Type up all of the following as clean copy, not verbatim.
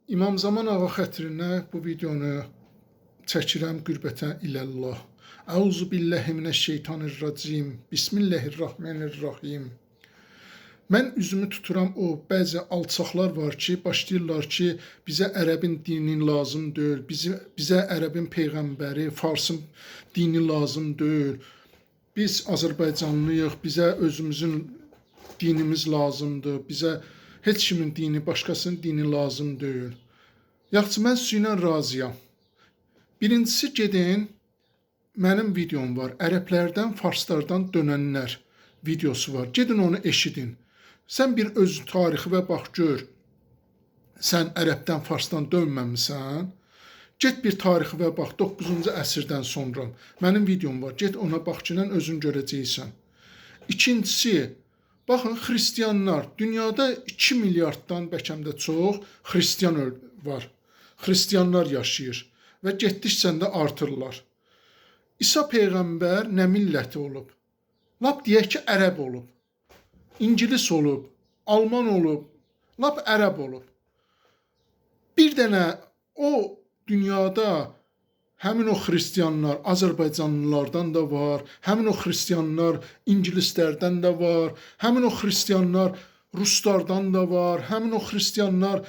İmam Zaman ağa xətrinə bu videonu çəkirəm qürbətən iləllah. Əuzu billahi minəşşeytanirracim. Bismillahirrahmanirrahim. Mən üzümü tuturam o bəzi alçaqlar var ki, başlayırlar ki, bizə ərəbin dini lazım deyil, bizə ərəbin peyğəmbəri, farsın dini lazım deyil. Biz Azərbaycanlıyıq, bizə özümüzün dinimiz lazımdır, bizə heç kimin dini, başqasının dini lazım deyil. Yaxşı, mən sizlə razıyam. Birincisi gedin, mənim videom var, ərəblərdən, farslardan dönənlər videosu var. Gedin onu eşidin. Sən bir öz tarixivə bax gör. Sən ərəbdən, farsdan dönməmisən. Get bir tarixivə bax 9-cu əsrdən sonra. Mənim videom var. Get ona bax ki, özün görəcəksən. İkincisi, baxın, xristianlar, dünyada 2 milyarddan bəlkə də çox xristian var. Xristianlar yaşayır və getdikcə də artırlar. İsa peyğəmbər nə milləti olub? Lap deyək ki, ərəb olub. İngilis olub, alman olub, lap ərəb olub. Bir dənə o dünyada həmin o xristianlar Azərbaycanlılardan da var, həmin o xristianlar ingilislərdən də var, həmin o xristianlar ruslardan da var, həmin o xristianlar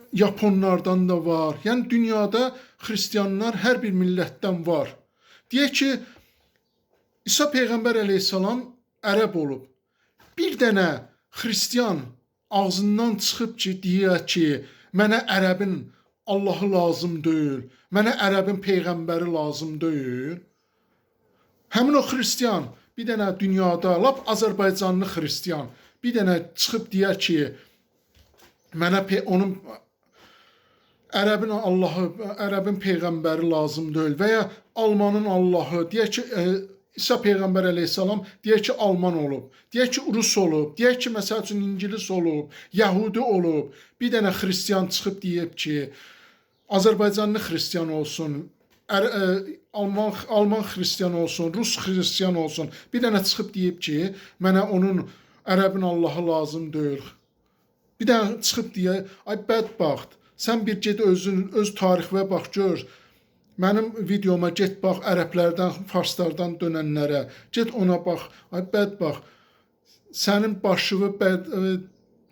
Yaponlardan da var. Yəni dünyada xristianlar hər bir millətdən var. Deyək ki, İsa peyğəmbər əleyhissalam ərəb olub. Bir dənə xristian ağzından çıxıb ki, deyək ki, mənə ərəbin Allahı lazım deyil, mənə ərəbin peyğəmbəri lazım deyil. Həmin o xristian, bir dənə dünyada, lap Azərbaycanlı xristian, bir dənə çıxıb deyək ki, mənə onun ərəbin Allahı, ərəbin peyğəmbəri lazım deyil və ya Almanın Allahı, deyək ki, İsa peyğəmbər əleyhissalam deyək ki, Alman olub, deyək ki, Rus olub, deyək ki, məsəl üçün İngilis olub, Yəhudi olub, bir dənə xristian çıxıb deyib ki, Azərbaycanlı xristian olsun, Alman xristian olsun, Rus xristian olsun, bir dənə çıxıb deyib ki, mənə onun ərəbin Allahı lazım deyil. Bir dənə çıxıb deyək, ay bədbəxt, sən bir get öz tarixivə bax gör, mənim videoma get bax, ərəblərdən, farslardan dönənlərə, get ona bax, ay bədbəxt, sənin başını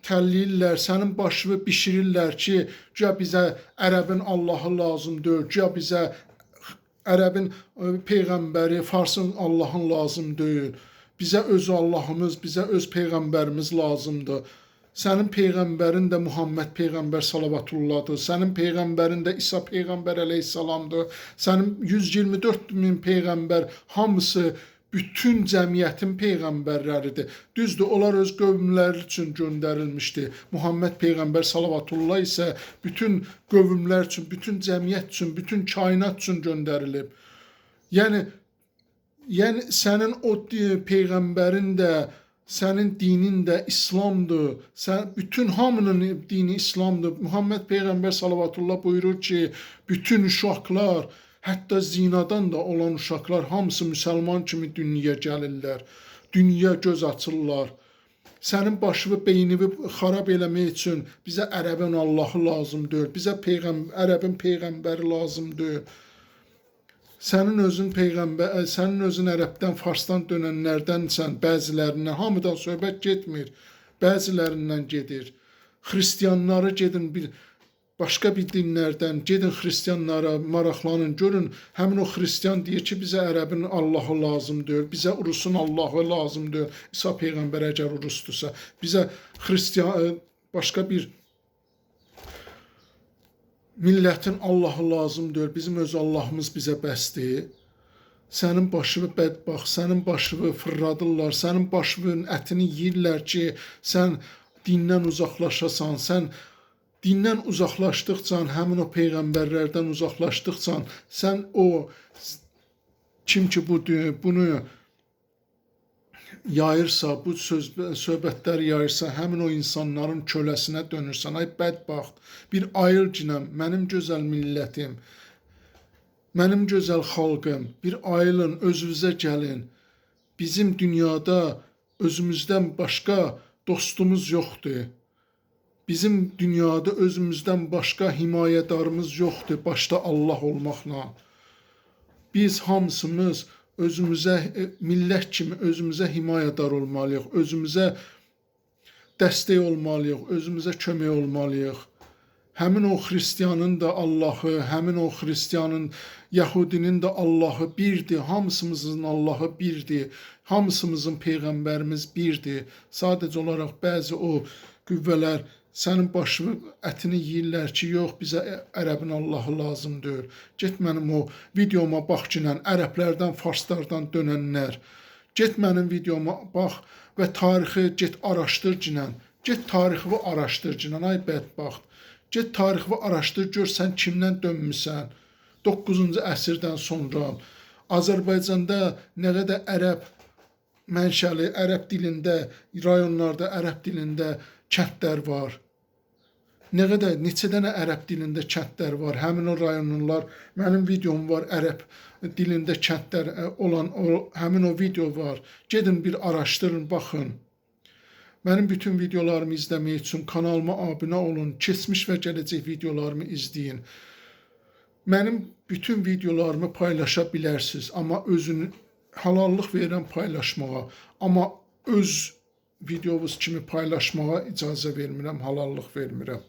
təlliyirlər, sənin başını bişirirlər ki, güya bizə ərəbin Allahı lazım deyil, güya bizə ərəbin peyğəmbəri, farsın Allahın lazım deyil, bizə öz Allahımız, bizə öz peyğəmbərimiz lazımdır. Sənin peyğəmbərin də Muhammed peyğəmbər salavatullahdır. Sənin peyğəmbərin də İsa peyğəmbər əleyhissalamdır. Sənin 124 min peyğəmbər hamısı bütün cəmiyyətin peyğəmbərləridir. Düzdür, onlar öz qövmləri üçün göndərilmişdi. Muhammed peyğəmbər salavatullah isə bütün qövmlər üçün, bütün cəmiyyət üçün, bütün kainat üçün göndərilib. Yəni sənin o peyğəmbərin də, sənin dinin də İslamdır. Bütün hamının dini İslamdır. Muhammed peyğəmbər salavatullah buyurur ki, bütün uşaqlar, hətta zinadan da olan uşaqlar hamısı müsəlman kimi dünyaya gəlirlər. Dünyaya göz açırlar. Sənin başını, beynini xarab eləmək üçün bizə ərəbin Allahı lazım deyil. Bizə ərəbin peyğəmbəri lazım deyil. Sənin özün ərəbdən, farsdan dönənlərdənsən, bəzilərindən, hamıdan söhbət getmir, bəzilərindən gedir. Xristianları gedin, başqa bir dinlərdən, gedin xristianlara maraqlanın, görün, həmin o xristian deyir ki, bizə ərəbin Allahı lazım deyil, bizə Rusun Allahı lazım deyil, İsa peyğəmbər əgər Rusdursa, bizə başqa bir millətin Allahı lazım deyil, bizim öz Allahımız bizə bəsdir. Sənin başını bədbaxt, sənin başını fırladırlar, sənin başının ətini yeyirlər ki, sən dindən uzaqlaşasan, sən dindən uzaqlaşdıqca, həmin o peyğəmbərlərdən uzaqlaşdıqca, sən o, kim ki bunu yayırsa, bu söhbətlər yayırsa, həmin o insanların köləsinə dönürsən. Ay bədbaxt, bir ayıl ginəm, mənim gözəl millətim, mənim gözəl xalqım, bir ayılın, özünüzə gəlin. Bizim dünyada özümüzdən başqa dostumuz yoxdur. Bizim dünyada özümüzdən başqa himayədarımız yoxdur, başda Allah olmaqla. Biz hamısımız özümüzə, millət kimi özümüzə himayədar olmalıyıq, özümüzə dəstək olmalıyıq, özümüzə kömək olmalıyıq. Həmin o xristiyanın da Allahı, həmin o xristiyanın, Yəhudinin də Allahı birdir, hamısımızın Allahı birdir, hamısımızın Peyğəmbərimiz birdir. Sadəcə olaraq bəzi o qüvvələr sənin başını, ətini yeyirlər ki, yox, bizə ərəbin Allahı lazım deyil. Get mənim o videoma bax ki, ərəblərdən, farslardan dönənlər. Get mənim videoma bax və tarixi get araşdır ki, get tarixi araşdır ki, ay bədbaxt. Get tarixi araşdır, gör sən kimdən dönmüsən. 9-cu əsrdən sonra Azərbaycanda nə qədər ərəb mənşəli, ərəb dilində, rayonlarda ərəb dilində kəndlər var. Nə qədər, neçə dənə ərəb dilində kəndlər var. Həmin o rayonlar, mənim videom var, ərəb dilində kəndlər olan, həmin o video var. Gedin bir araşdırın, baxın. Mənim bütün videolarımı izləmək üçün kanalıma abunə olun, keçmiş və gələcək videolarımı izləyin. Mənim bütün videolarımı paylaşa bilərsiniz, amma özünü halallıq verirəm paylaşmağa. Amma öz videovuz kimi paylaşmağa icazə vermirəm, halallıq vermirəm.